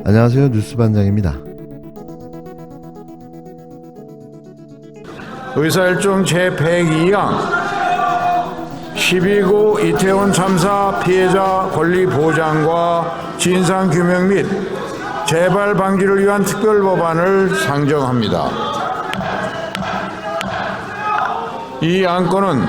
안녕하세요. 뉴스반장입니다. 의사일정 제102양 12구 이태원 참사 피해자 권리 보장과 진상규명 및 재발 방지를 위한 특별법안을 상정합니다. 이 안건은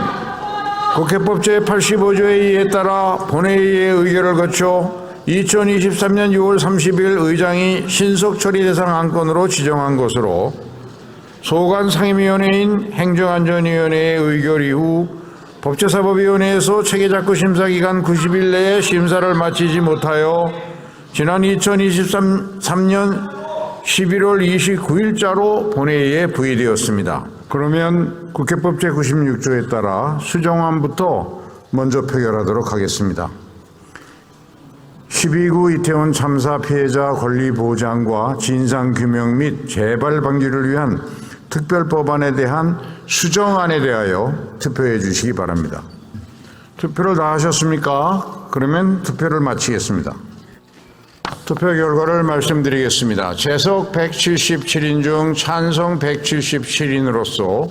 국회법 제85조의 의에 따라 본회의의 의결을 거쳐 2023년 6월 30일 의장이 신속 처리 대상 안건으로 지정한 것으로 소관 상임위원회인 행정안전위원회의 의결 이후 법제사법위원회에서 체계작구 심사기간 90일 내에 심사를 마치지 못하여 지난 2023년 11월 29일자로 본회의에 부의되었습니다. 그러면 국회법 제96조에 따라 수정안부터 먼저 표결하도록 하겠습니다. 12구 이태원 참사 피해자 권리 보장과 진상규명 및 재발 방지를 위한 특별법안에 대한 수정안에 대하여 투표해 주시기 바랍니다. 투표를 다 하셨습니까? 그러면 투표를 마치겠습니다. 투표 결과를 말씀드리겠습니다. 재석 177인 중 찬성 177인으로서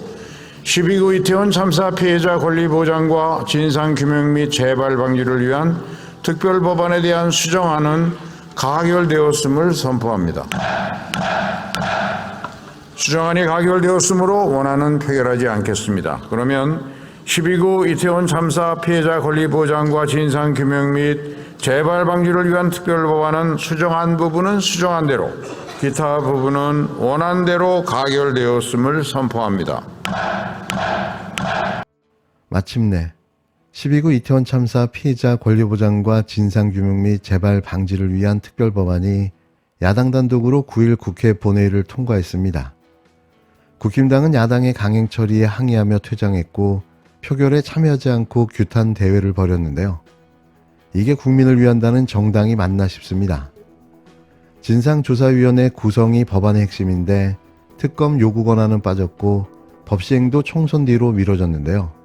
12구 이태원 참사 피해자 권리 보장과 진상규명 및 재발 방지를 위한 특별법안에 대한 수정안은 가결되었음을 선포합니다. 수정안이 가결되었으므로 원안은 표결하지 않겠습니다. 그러면 12구 이태원 참사 피해자 권리 보장과 진상규명 및 재발 방지를 위한 특별법안은 수정안 부분은 수정한 대로, 기타 부분은 원안대로 가결되었음을 선포합니다. 마침내 12구 이태원 참사 피해자 권리 보장과 진상규명 및 재발 방지를 위한 특별법안이 야당 단독으로 9일 국회 본회의를 통과했습니다. 국힘당은 야당의 강행 처리에 항의하며 퇴장했고 표결에 참여하지 않고 규탄 대회를 벌였는데요. 이게 국민을 위한다는 정당이 맞나 싶습니다. 진상조사위원회 구성이 법안의 핵심인데 특검 요구 권한은 빠졌고 법 시행도 총선 뒤로 미뤄졌는데요.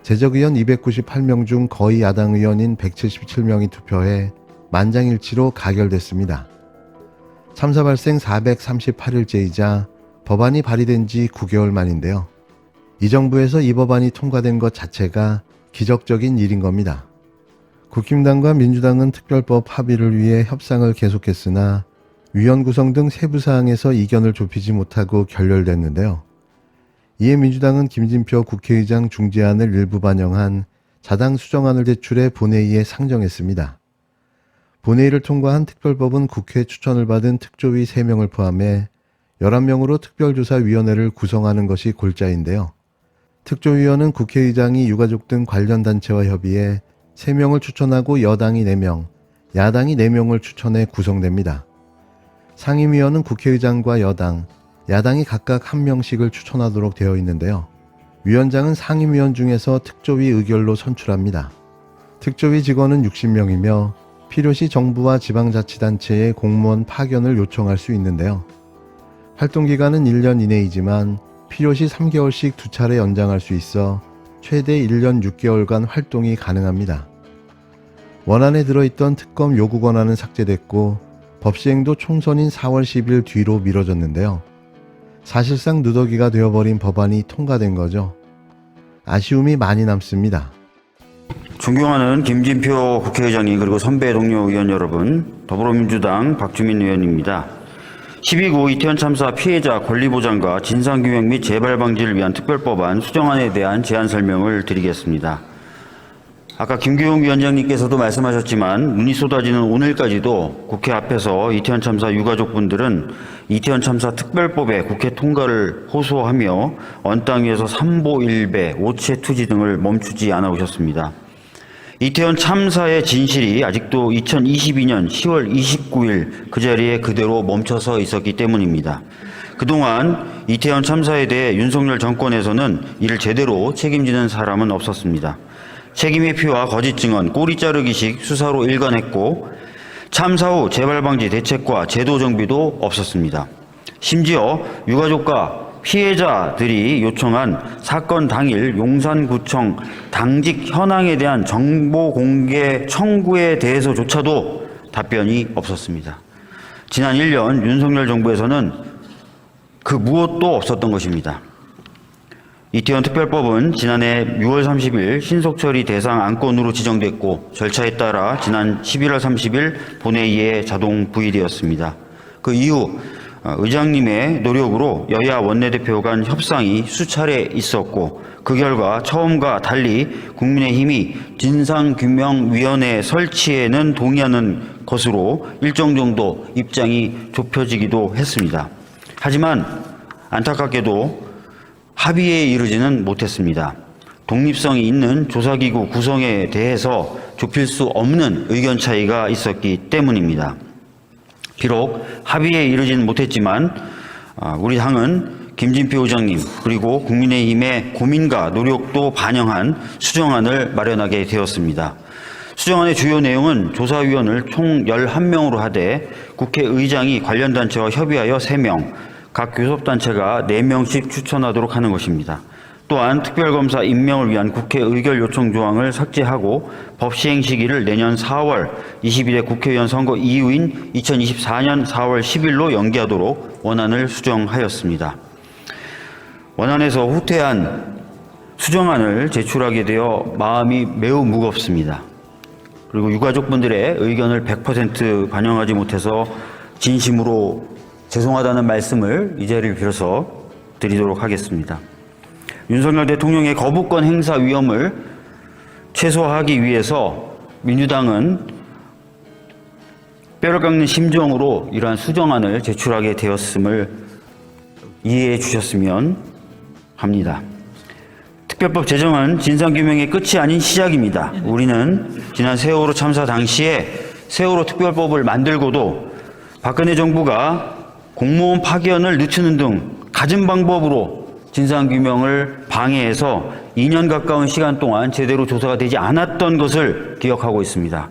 제적의원 298명 중 거의 야당 의원인 177명이 투표해 만장일치로 가결됐습니다. 참사 발생 438일째이자 법안이 발의된 지 9개월 만인데요. 이 정부에서 이 법안이 통과된 것 자체가 기적적인 일인 겁니다. 국힘당과 민주당은 특별법 합의를 위해 협상을 계속했으나 위원 구성 등 세부 사항에서 이견을 좁히지 못하고 결렬됐는데요. 이에 민주당은 김진표 국회의장 중재안을 일부 반영한 자당 수정안을 제출해 본회의에 상정했습니다. 본회의를 통과한 특별법은 국회 추천을 받은 특조위 3명을 포함해 11명으로 특별조사위원회를 구성하는 것이 골자인데요. 특조위원은 국회의장이 유가족 등 관련 단체와 협의해 3명을 추천하고 여당이 4명, 야당이 4명을 추천해 구성됩니다. 상임위원은 국회의장과 여당, 야당이 각각 1명씩을 추천하도록 되어 있는데요. 위원장은 상임위원 중에서 특조위 의결로 선출합니다. 특조위 직원은 60명이며 필요시 정부와 지방자치단체의 공무원 파견을 요청할 수 있는데요. 활동기간은 1년 이내이지만 필요시 3개월씩 2차례 연장할 수 있어 최대 1년 6개월간 활동이 가능합니다. 원안에 들어있던 특검 요구 권한은 삭제됐고 법 시행도 총선인 4월 10일 뒤로 미뤄졌는데요. 사실상 누더기가 되어버린 법안이 통과된 거죠. 아쉬움이 많이 남습니다. 존경하는 김진표 국회의장님 그리고 선배 동료 의원 여러분, 더불어민주당 박주민 의원입니다. 12구 이태원 참사 피해자 권리보장과 진상규명 및 재발 방지를 위한 특별법안 수정안에 대한 제안 설명을 드리겠습니다. 아까 김규용 위원장님께서도 말씀하셨지만 눈이 쏟아지는 오늘까지도 국회 앞에서 이태원 참사 유가족분들은 이태원 참사 특별법의 국회 통과를 호소하며 언땅 위에서 삼보일배, 오체투지 등을 멈추지 않아 오셨습니다. 이태원 참사의 진실이 아직도 2022년 10월 29일 그 자리에 그대로 멈춰서 있었기 때문입니다. 그동안 이태원 참사에 대해 윤석열 정권에서는 이를 제대로 책임지는 사람은 없었습니다. 책임 회피와 거짓 증언, 꼬리 자르기식 수사로 일관했고 참사 후 재발방지 대책과 제도 정비도 없었습니다. 심지어 유가족과 피해자들이 요청한 사건 당일 용산구청 당직 현황에 대한 정보 공개 청구에 대해서조차도 답변이 없었습니다. 지난 1년 윤석열 정부에서는 그 무엇도 없었던 것입니다. 이태원 특별법은 지난해 6월 30일 신속처리 대상 안건으로 지정됐고 절차에 따라 지난 11월 30일 본회의에 자동 부의되었습니다. 그 이후 의장님의 노력으로 여야 원내대표 간 협상이 수차례 있었고 그 결과 처음과 달리 국민의힘이 진상규명위원회 설치에는 동의하는 것으로 일정 정도 입장이 좁혀지기도 했습니다. 하지만 안타깝게도 합의에 이르지는 못했습니다. 독립성이 있는 조사기구 구성에 대해서 좁힐 수 없는 의견 차이가 있었기 때문입니다. 비록 합의에 이르지는 못했지만 우리 당은 김진표 의장님 그리고 국민의힘의 고민과 노력도 반영한 수정안을 마련하게 되었습니다. 수정안의 주요 내용은 조사위원을 총 11명으로 하되 국회의장이 관련 단체와 협의하여 3명, 각 교섭단체가 4명씩 추천하도록 하는 것입니다. 또한 특별검사 임명을 위한 국회 의결 요청 조항을 삭제하고 법 시행 시기를 내년 4월 20일에 국회의원 선거 이후인 2024년 4월 10일로 연기하도록 원안을 수정하였습니다. 원안에서 후퇴한 수정안을 제출하게 되어 마음이 매우 무겁습니다. 그리고 유가족분들의 의견을 100% 반영하지 못해서 진심으로 죄송하다는 말씀을 이 자리를 빌어서 드리도록 하겠습니다. 윤석열 대통령의 거부권 행사 위험을 최소화하기 위해서 민주당은 뼈를 깎는 심정으로 이러한 수정안을 제출하게 되었음을 이해해 주셨으면 합니다. 특별법 제정은 진상규명의 끝이 아닌 시작입니다. 우리는 지난 세월호 참사 당시에 세월호 특별법을 만들고도 박근혜 정부가 공무원 파견을 늦추는 등 갖은 방법으로 진상규명을 방해해서 2년 가까운 시간 동안 제대로 조사가 되지 않았던 것을 기억하고 있습니다.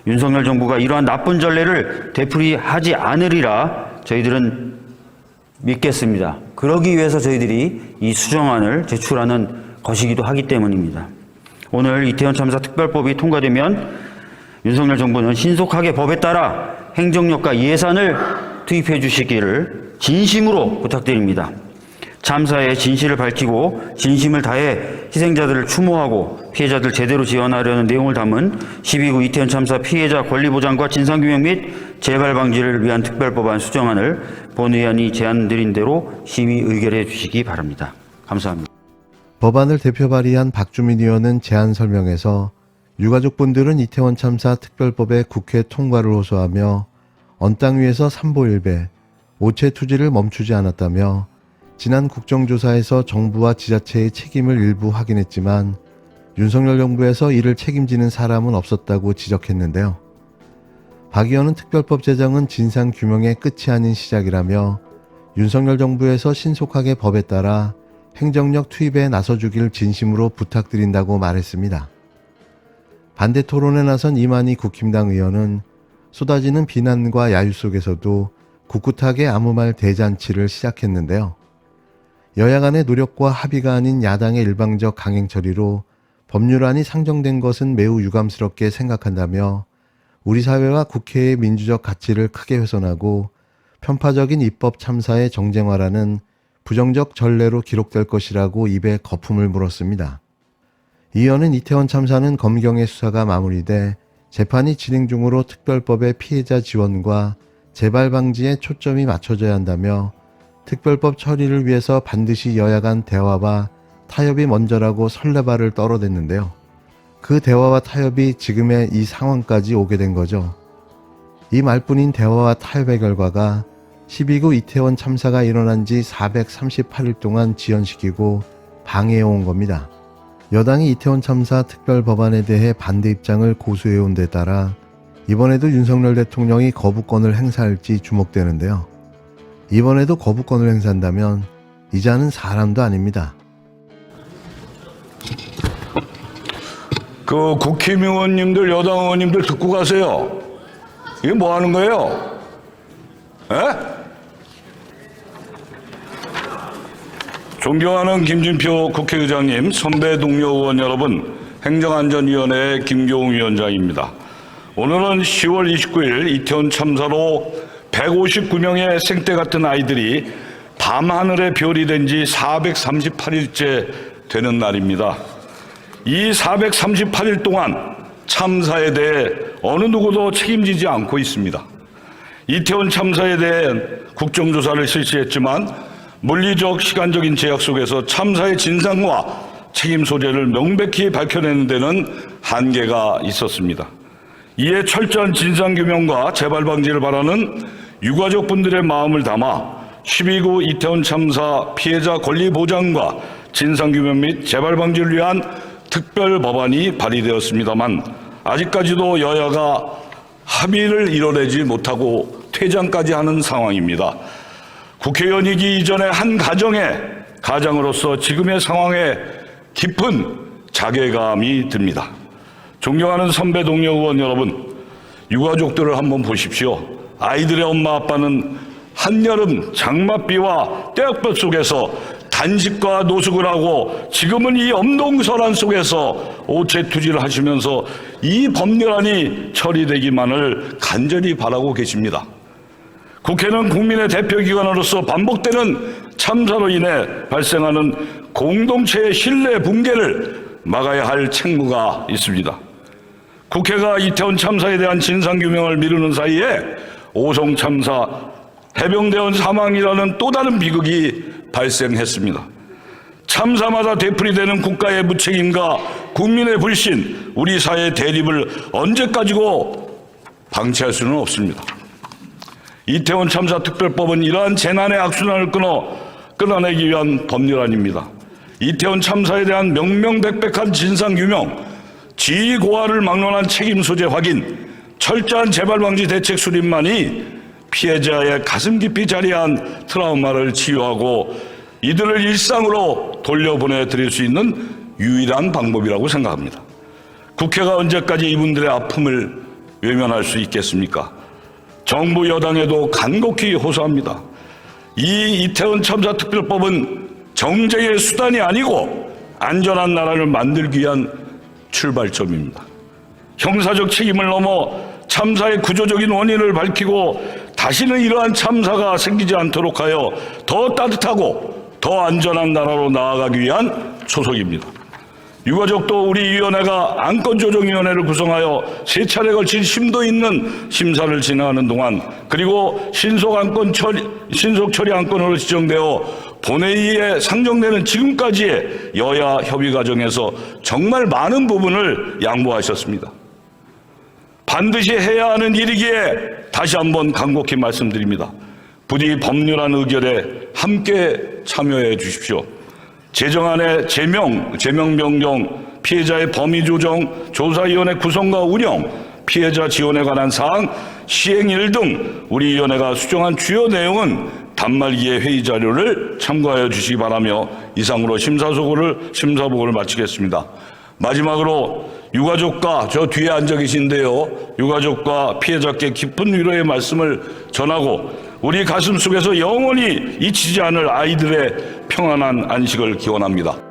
윤석열 정부가 이러한 나쁜 전례를 되풀이하지 않으리라 저희들은 믿겠습니다. 그러기 위해서 저희들이 이 수정안을 제출하는 것이기도 하기 때문입니다. 오늘 이태원 참사 특별법이 통과되면 윤석열 정부는 신속하게 법에 따라 행정력과 예산을 투입해 주시기를 진심으로 부탁드립니다. 참사의 진실을 밝히고 진심을 다해 희생자들을 추모하고 피해자들 제대로 지원하려는 내용을 담은 12구 이태원 참사 피해자 권리 보장과 진상규명 및 재발 방지를 위한 특별법안 수정안을 본의원이 제안드린 대로 심의 의결해 주시기 바랍니다. 감사합니다. 법안을 대표 발의한 박주민 의원은 제안 설명에서 유가족분들은 이태원 참사 특별법의 국회 통과를 호소하며 언땅 위에서 삼보일배, 오체 투지를 멈추지 않았다며 지난 국정조사에서 정부와 지자체의 책임을 일부 확인했지만 윤석열 정부에서 이를 책임지는 사람은 없었다고 지적했는데요. 박 의원은 특별법 제정은 진상규명의 끝이 아닌 시작이라며 윤석열 정부에서 신속하게 법에 따라 행정력 투입에 나서주길 진심으로 부탁드린다고 말했습니다. 반대 토론에 나선 이만희 국힘당 의원은 쏟아지는 비난과 야유 속에서도 꿋꿋하게 아무 말 대잔치를 시작했는데요. 여야 간의 노력과 합의가 아닌 야당의 일방적 강행 처리로 법률안이 상정된 것은 매우 유감스럽게 생각한다며 우리 사회와 국회의 민주적 가치를 크게 훼손하고 편파적인 입법 참사의 정쟁화라는 부정적 전례로 기록될 것이라고 입에 거품을 물었습니다. 이 의원은 이태원 참사는 검경의 수사가 마무리돼 재판이 진행 중으로 특별법의 피해자 지원과 재발 방지에 초점이 맞춰져야 한다며 특별법 처리를 위해서 반드시 여야 간 대화와 타협이 먼저라고 설레발을 떨어댔는데요. 그 대화와 타협이 지금의 이 상황까지 오게 된 거죠. 이 말뿐인 대화와 타협의 결과가 12구 이태원 참사가 일어난 지 438일 동안 지연시키고 방해해온 겁니다. 여당이 이태원 참사 특별법안에 대해 반대 입장을 고수해온 데 따라 이번에도 윤석열 대통령이 거부권을 행사할지 주목되는데요. 이번에도 거부권을 행사한다면 이자는 사람도 아닙니다. 그 국힘 의원님들, 여당 의원님들 듣고 가세요. 이게 뭐 하는 거예요? 에? 존경하는 김진표 국회의장님, 선배 동료 의원 여러분, 행정안전위원회 김교웅 위원장입니다. 오늘은 10월 29일 이태원 참사로 159명의 생떼 같은 아이들이 밤하늘의 별이 된 지 438일째 되는 날입니다. 이 438일 동안 참사에 대해 어느 누구도 책임지지 않고 있습니다. 이태원 참사에 대해 국정조사를 실시했지만 물리적, 시간적인 제약 속에서 참사의 진상과 책임 소재를 명백히 밝혀내는 데는 한계가 있었습니다. 이에 철저한 진상규명과 재발방지를 바라는 유가족분들의 마음을 담아 12구 이태원 참사 피해자 권리 보장과 진상규명 및 재발방지를 위한 특별 법안이 발의되었습니다만 아직까지도 여야가 합의를 이뤄내지 못하고 퇴장까지 하는 상황입니다. 국회의원이기 이전에 한 가장으로서 지금의 상황에 깊은 자괴감이 듭니다. 존경하는 선배 동료 의원 여러분, 유가족들을 한번 보십시오. 아이들의 엄마 아빠는 한여름 장맛비와 떼약볕 속에서 단식과 노숙을 하고 지금은 이 엄동설한 속에서 오체투지를 하시면서 이 법률안이 처리되기만을 간절히 바라고 계십니다. 국회는 국민의 대표기관으로서 반복되는 참사로 인해 발생하는 공동체의 신뢰 붕괴를 막아야 할 책무가 있습니다. 국회가 이태원 참사에 대한 진상규명을 미루는 사이에 오송 참사 해병대원 사망이라는 또 다른 비극이 발생했습니다. 참사마다 되풀이되는 국가의 무책임과 국민의 불신, 우리 사회의 대립을 언제까지고 방치할 수는 없습니다. 이태원 참사 특별법은 이러한 재난의 악순환을 끊어내기 위한 법률안입니다. 이태원 참사에 대한 명명백백한 진상규명, 지위 고하를 막론한 책임 소재 확인, 철저한 재발방지 대책 수립만이 피해자의 가슴 깊이 자리한 트라우마를 치유하고 이들을 일상으로 돌려보내드릴 수 있는 유일한 방법이라고 생각합니다. 국회가 언제까지 이분들의 아픔을 외면할 수 있겠습니까? 정부 여당에도 간곡히 호소합니다. 이 이태원 참사 특별법은 정쟁의 수단이 아니고 안전한 나라를 만들기 위한 출발점입니다. 형사적 책임을 넘어 참사의 구조적인 원인을 밝히고 다시는 이러한 참사가 생기지 않도록 하여 더 따뜻하고 더 안전한 나라로 나아가기 위한 초석입니다. 유가족도 우리 위원회가 안건조정위원회를 구성하여 3차례 걸친 심도 있는 심사를 진행하는 동안 그리고 신속 처리 안건으로 지정되어 본회의에 상정되는 지금까지의 여야 협의 과정에서 정말 많은 부분을 양보하셨습니다. 반드시 해야 하는 일이기에 다시 한번 간곡히 말씀드립니다. 부디 법률안 의결에 함께 참여해 주십시오. 제정안의 제명 변경, 피해자의 범위 조정, 조사위원회 구성과 운영, 피해자 지원에 관한 사항, 시행일 등 우리 위원회가 수정한 주요 내용은 단말기의 회의 자료를 참고하여 주시기 바라며 이상으로 심사보고를 마치겠습니다. 마지막으로 유가족과 저 뒤에 앉아 계신데요. 유가족과 피해자께 깊은 위로의 말씀을 전하고 우리 가슴 속에서 영원히 잊히지 않을 아이들의 평안한 안식을 기원합니다.